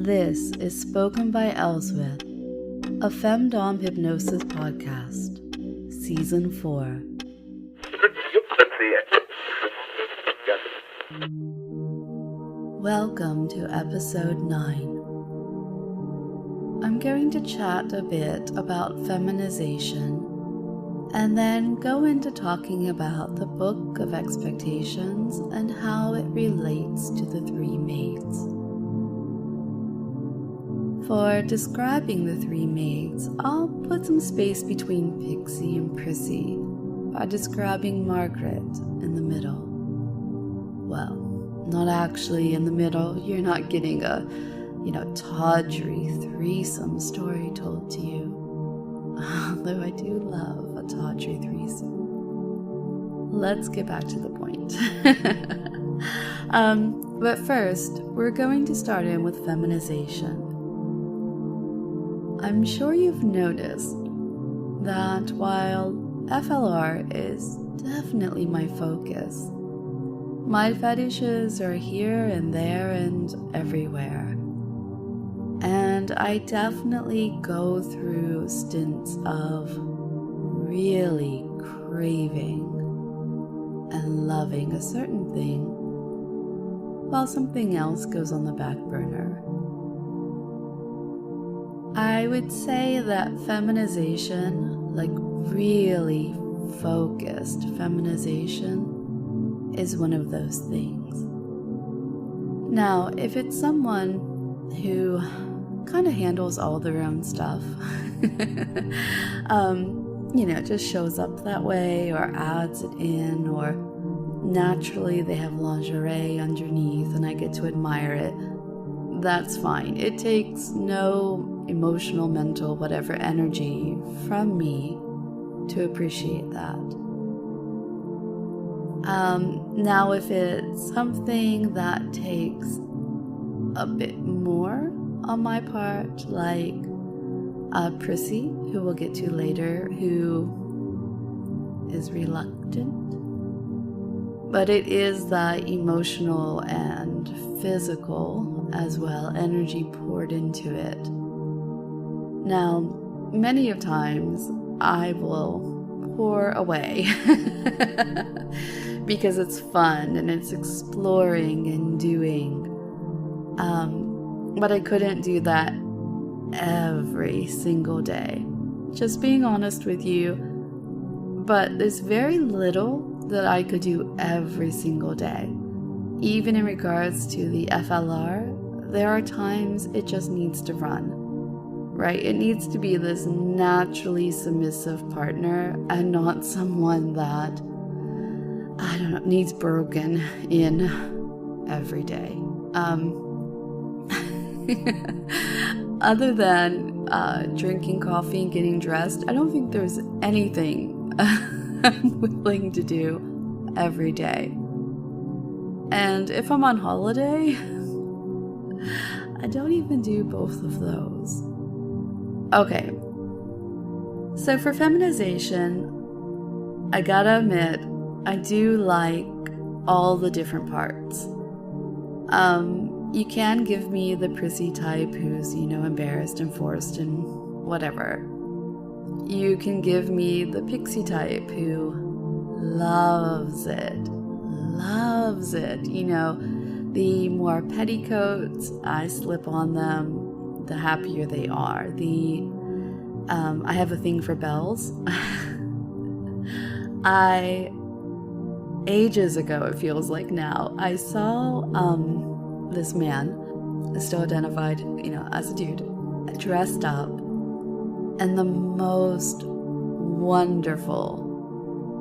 This is Spoken by Elswith, a Femdom Hypnosis podcast, Season 4. Welcome to Episode 9. I'm going to chat a bit about feminization and then go into talking about the Book of Expectations and how it relates to the three maids. For describing the three maids, I'll put some space between Pixie and Prissy by describing Margaret in the middle. Well, not actually in the middle. You're not getting a, tawdry threesome story told to you. Although I do love a tawdry threesome. Let's get back to the point. But first, we're going to start in with feminization. I'm sure you've noticed that while FLR is definitely my focus, my fetishes are here and there and everywhere. And I definitely go through stints of really craving and loving a certain thing, while something else goes on the back burner. I would say that feminization, like really focused feminization, is one of those things. Now, if it's someone who kind of handles all their own stuff, just shows up that way or adds it in, or naturally they have lingerie underneath and I get to admire it, that's fine. It takes no emotional, mental, whatever energy from me to appreciate that. Now, if it's something that takes a bit more on my part, like Prissy, who we'll get to later, who is reluctant, but it is that emotional and physical as well energy poured into it. Now, many of times I will pour away because it's fun and it's exploring and doing. But I couldn't do that every single day. Just being honest with you. But there's very little that I could do every single day. Even in regards to the FLR, there are times it just needs to run. Right? It needs to be this naturally submissive partner and not someone that, needs broken in every day. Other than drinking coffee and getting dressed, I don't think there's anything I'm willing to do every day. And if I'm on holiday, I don't even do both of those. Okay, so for feminization, I gotta admit, I do like all the different parts. You can give me the prissy type who's, embarrassed and forced and whatever. You can give me the pixie type who loves it. The more petticoats I slip on them, the happier they are. I have a thing for bells. Ages ago, it feels like now, I saw this man, still identified, as a dude, dressed up in the most wonderful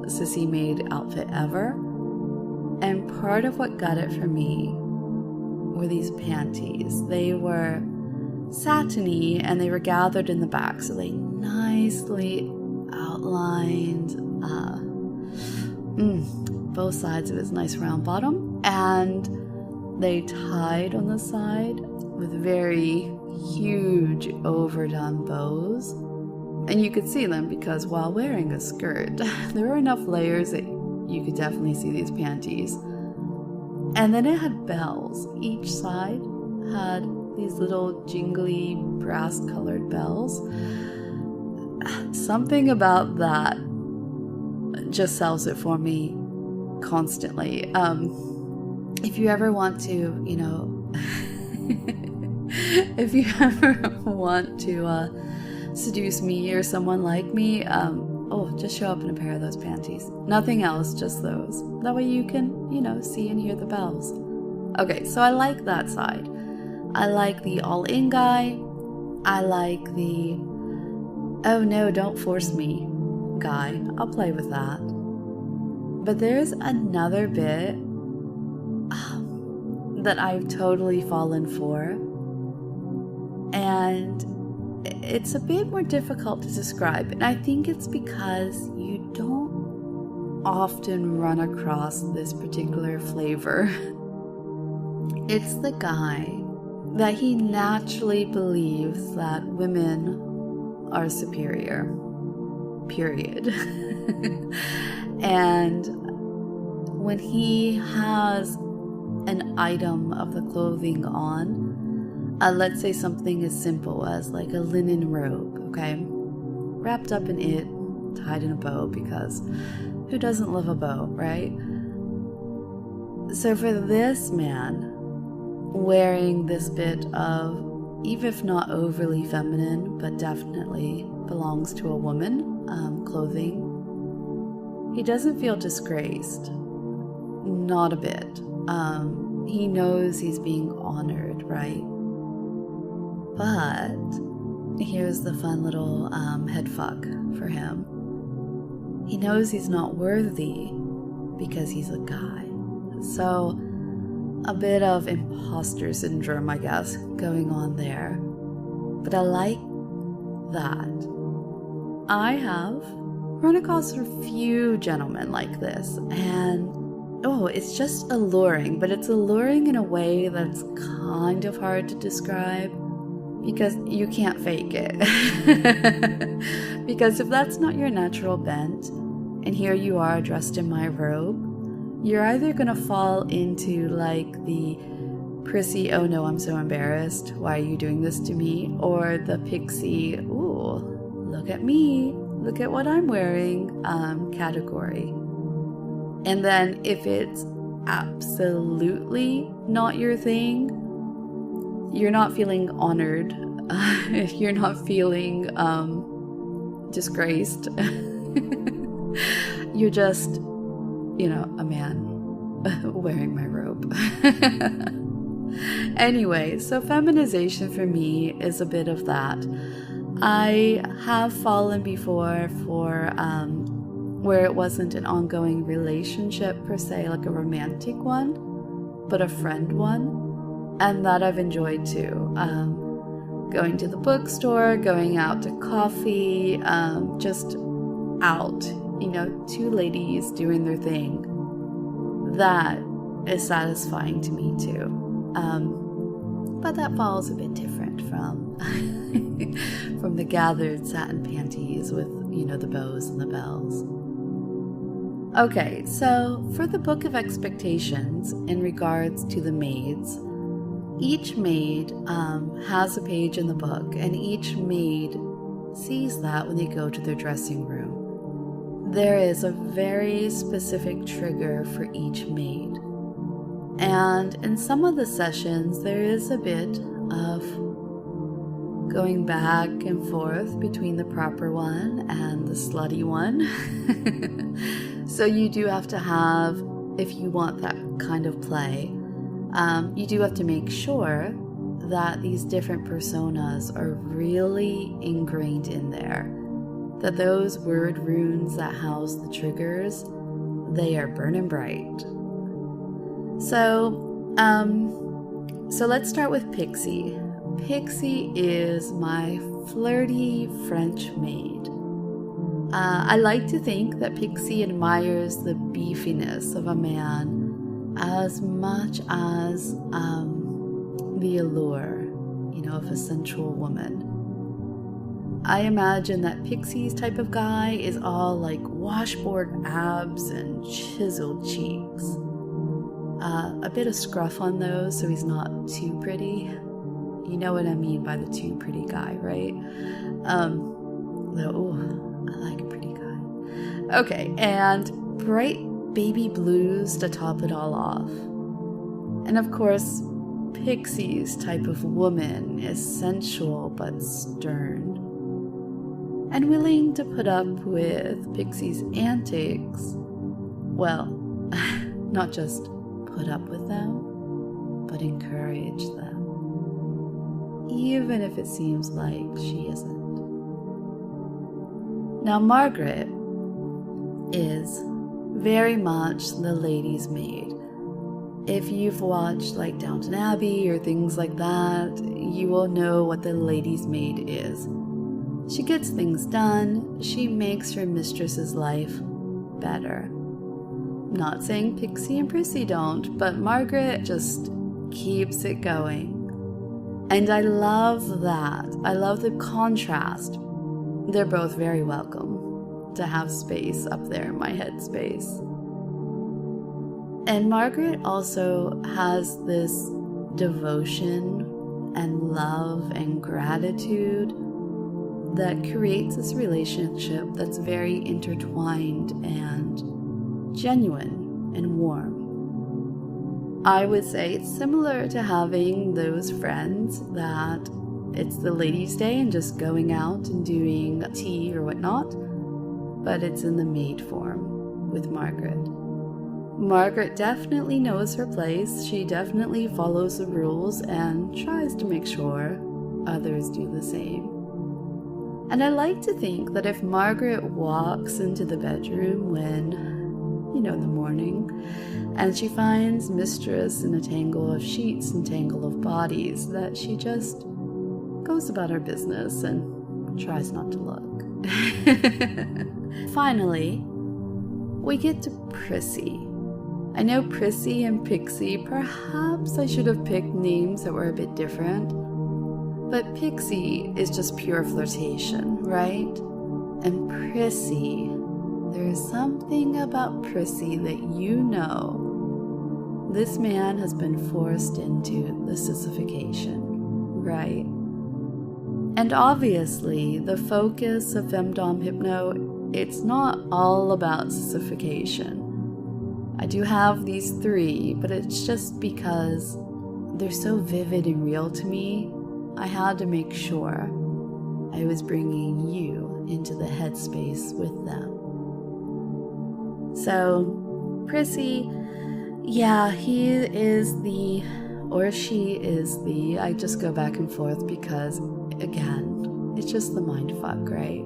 Sissy Maid outfit ever. And part of what got it for me were these panties. They were satiny and they were gathered in the back, so they nicely outlined both sides of his nice round bottom, and they tied on the side with very huge overdone bows, and you could see them because while wearing a skirt there were enough layers that you could definitely see these panties. And then it had bells. Each side had these little jingly brass-colored bells. Something about that just sells it for me constantly. If you ever want to, if you ever want to seduce me or someone like me, just show up in a pair of those panties. Nothing else, just those. That way you can, see and hear the bells. Okay, so I like that side. I like the all-in guy. I like the, oh no, don't force me guy. I'll play with that. But there's another bit that I've totally fallen for. And it's a bit more difficult to describe. And I think it's because you don't often run across this particular flavor. It's the guy that he naturally believes that women are superior. Period. And when he has an item of the clothing on, let's say something as simple as like a linen robe, okay? Wrapped up in it, tied in a bow, because who doesn't love a bow, right? So for this man, wearing this bit of, even if not overly feminine, but definitely belongs to a woman, clothing, he doesn't feel disgraced. Not a bit. He knows he's being honored, right? But here's the fun little head fuck for him. He knows he's not worthy because he's a guy. So a bit of imposter syndrome, I guess, going on there. But I like that. I have run across a few gentlemen like this, and it's just alluring, but it's alluring in a way that's kind of hard to describe because you can't fake it. Because if that's not your natural bent, and here you are dressed in my robe, you're either gonna fall into like the prissy, oh no, I'm so embarrassed, why are you doing this to me? Or the pixie, ooh, look at me, look at what I'm wearing category. And then if it's absolutely not your thing, you're not feeling honored, you're not feeling disgraced, you're just, a man wearing my robe. Anyway, so feminization for me is a bit of that. I have fallen before for where it wasn't an ongoing relationship per se, like a romantic one, but a friend one, and that I've enjoyed too. Going to the bookstore, going out to coffee, just out, two ladies doing their thing. That is satisfying to me too. But that falls a bit different from from the gathered satin panties with, the bows and the bells. Okay, so for the book of expectations in regards to the maids, each maid has a page in the book, and each maid sees that when they go to their dressing room. There is a very specific trigger for each maid. And in some of the sessions, there is a bit of going back and forth between the proper one and the slutty one. So you do have to have, if you want that kind of play, you do have to make sure that these different personas are really ingrained in there. That those word runes that house the triggers, they are burning bright. So let's start with Pixie. Pixie is my flirty French maid. I like to think that Pixie admires the beefiness of a man as much as the allure, of a sensual woman. I imagine that Pixie's type of guy is all like washboard abs and chiseled cheeks. A bit of scruff on those so he's not too pretty. You know what I mean by the too pretty guy, right? I like a pretty guy. Okay, and bright baby blues to top it all off. And of course, Pixie's type of woman is sensual but stern, and willing to put up with Pixie's antics. Well, not just put up with them, but encourage them, even if it seems like she isn't. Now, Margaret is very much the lady's maid. If you've watched like Downton Abbey or things like that, you will know what the lady's maid is. She gets things done. She makes her mistress's life better. Not saying Pixie and Prissy don't, but Margaret just keeps it going. And I love that. I love the contrast. They're both very welcome to have space up there in my headspace. And Margaret also has this devotion and love and gratitude that creates this relationship that's very intertwined and genuine and warm. I would say it's similar to having those friends that it's the ladies' day and just going out and doing tea or whatnot, but it's in the maid form with Margaret. Margaret definitely knows her place. She definitely follows the rules and tries to make sure others do the same. And I like to think that if Margaret walks into the bedroom when, in the morning, and she finds Mistress in a tangle of sheets and tangle of bodies, that she just goes about her business and tries not to look. Finally, we get to Prissy. I know Prissy and Pixie, perhaps I should have picked names that were a bit different, but Pixie is just pure flirtation, right? And Prissy, there's something about Prissy that this man has been forced into the sissification, right? And obviously, the focus of Femdom Hypno, it's not all about sissification. I do have these 3, but it's just because they're so vivid and real to me, I had to make sure I was bringing you into the headspace with them. So, Prissy, yeah, he is or she is I just go back and forth because, again, it's just the mindfuck, right?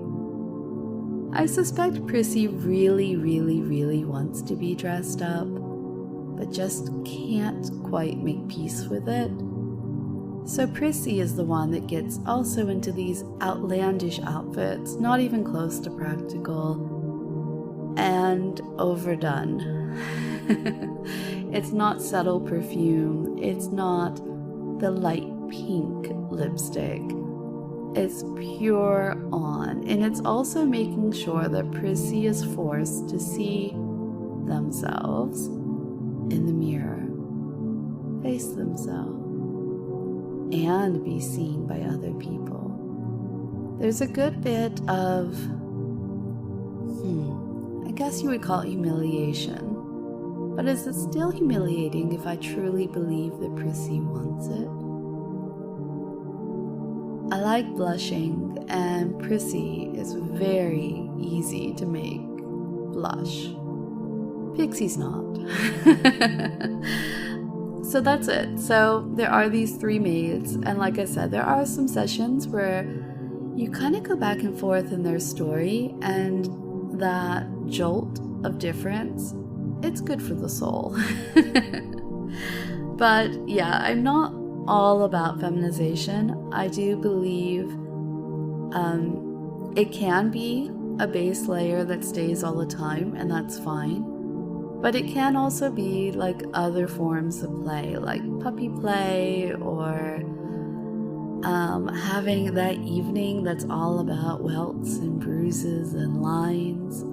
I suspect Prissy really, really, really wants to be dressed up, but just can't quite make peace with it. So Prissy is the one that gets also into these outlandish outfits, not even close to practical, and overdone. It's not subtle perfume, it's not the light pink lipstick. It's pure on, and it's also making sure that Prissy is forced to see themselves in the mirror, face themselves, and be seen by other people. There's a good bit of, I guess you would call it humiliation, but is it still humiliating if I truly believe that Prissy wants it? I like blushing, and Prissy is very easy to make blush. Pixie's not. So that's it. So there are these 3 maids, and like I said, there are some sessions where you kind of go back and forth in their story, and that jolt of difference, it's good for the soul. But yeah, I'm not all about feminization. I do believe it can be a base layer that stays all the time, and that's fine. But it can also be like other forms of play, like puppy play, or having that evening that's all about welts and bruises and lines,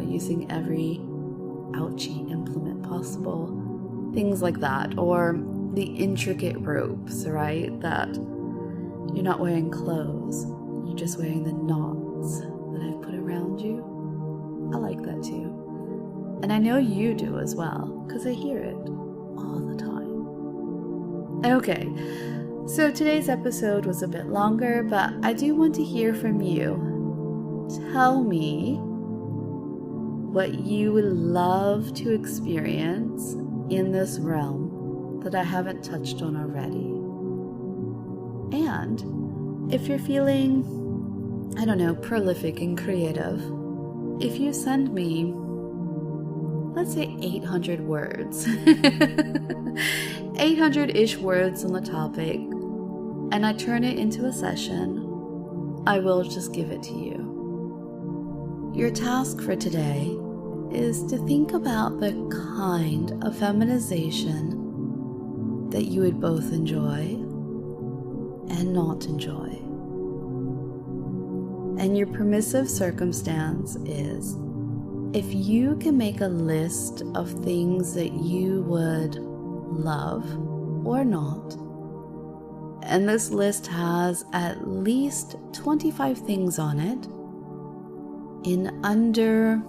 using every ouchie implement possible, things like that. Or the intricate ropes, right? That you're not wearing clothes, you're just wearing the knots that I've put around you. I like that too. And I know you do as well, because I hear it all the time. Okay, so today's episode was a bit longer, but I do want to hear from you. Tell me what you would love to experience in this realm that I haven't touched on already. And if you're feeling, I don't know, prolific and creative, if you send me, let's say 800 words, 800-ish words on the topic, and I turn it into a session, I will just give it to you. Your task for today is to think about the kind of feminization that you would both enjoy and not enjoy. And your permissive circumstance is, if you can make a list of things that you would love or not, and this list has at least 25 things on it, in under,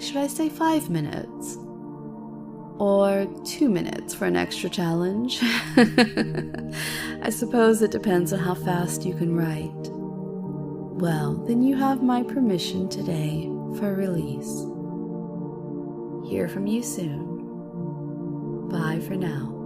should I say 5 minutes? Or 2 minutes for an extra challenge? I suppose it depends on how fast you can write. Well, then you have my permission today for release. Hear from you soon. Bye for now.